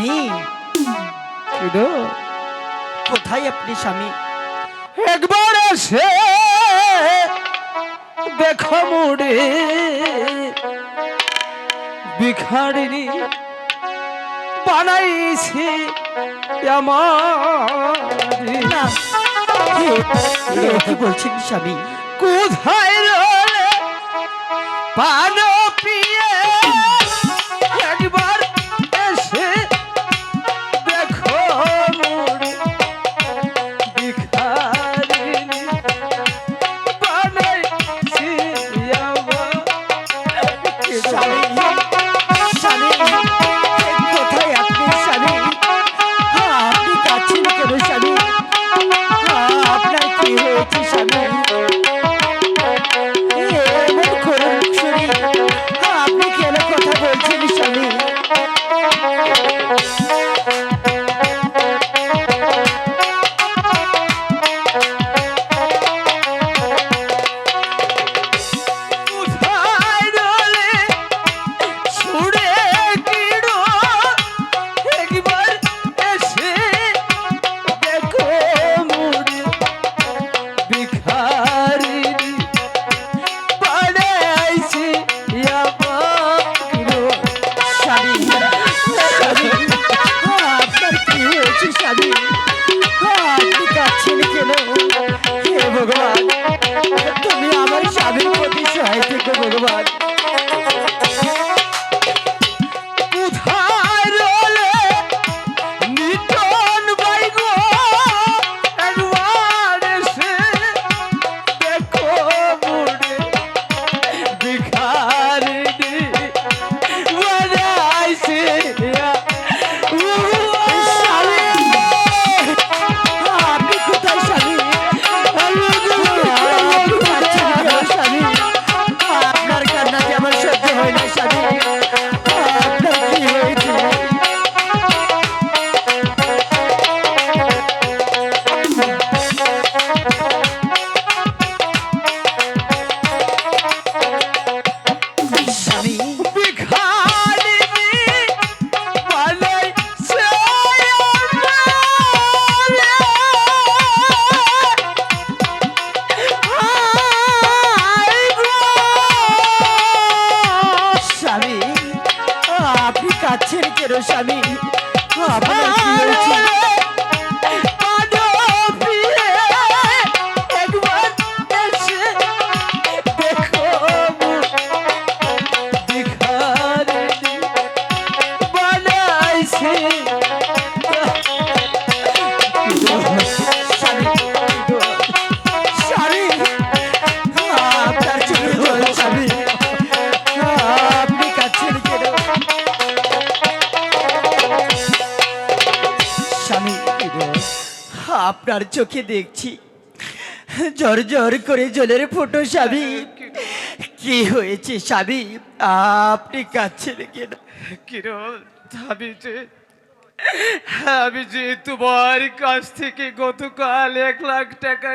স্বামী, কোথায় আপনি স্বামী? একবার এসে দেখো মুড়ে ভিখারিনী বানাইছি আমার। না, কি বলছেন স্বামী? কোথায় রলে পান পিয়ে একবার এসে দেখো মুড়ে ভিখারিনী বানাইছি আমার। স্বামী, স্বামী, কোথায় আপনি স্বামী? আপনি কাছেন কেন স্বামী? আপনার কি হয়েছে স্বামী? এমন করুণ শরীর, আপনি কেন কথা বলছেন স্বামী? কোথায় রলে ছুড়ে কিনো একবার এসে দেখো মুড়ে ভিখারিনী বানাইছি আমার। স্বামী, স্বামী, আপনার কি হয়েছে স্বামী? আপনি কাছেন কেন? হে ভগবান, তুমি আমার স্বামীর প্রতি সহায় থেকো ভগবান। কোথায় রলে নিতন বাইগো একবার এসে দেখো মুড়ে ভিখারিনী বানাইছি আপনি কোথায় স্বামী? আপনি কাছেন কেন স্বামী? আপনার কান্নাতে আমার সহ্য হয় না স্বামী। আপনার কি হয়েছে? স্বামী, ভিখারিনী বানাইছি স্বামী, আপনি কাছেন কেন স্বামী? আপনার কি হয়েছে? একবার এসে দেখো ভিখারিনী বানাইছি স্বামী, স্বামী, আপনার চোখে জল স্বামী। আপনি কাছেন কেন? স্বামী, আপনার চোখে দেখছি জ্বর জ্বর করে জলের ফোঁটো স্বামী। কি হয়েছে স্বামী? আপনি কাছেন কেন? কিরণ, আমি যে তোমার কাছ থেকে গতকাল 1,00,000 টাকা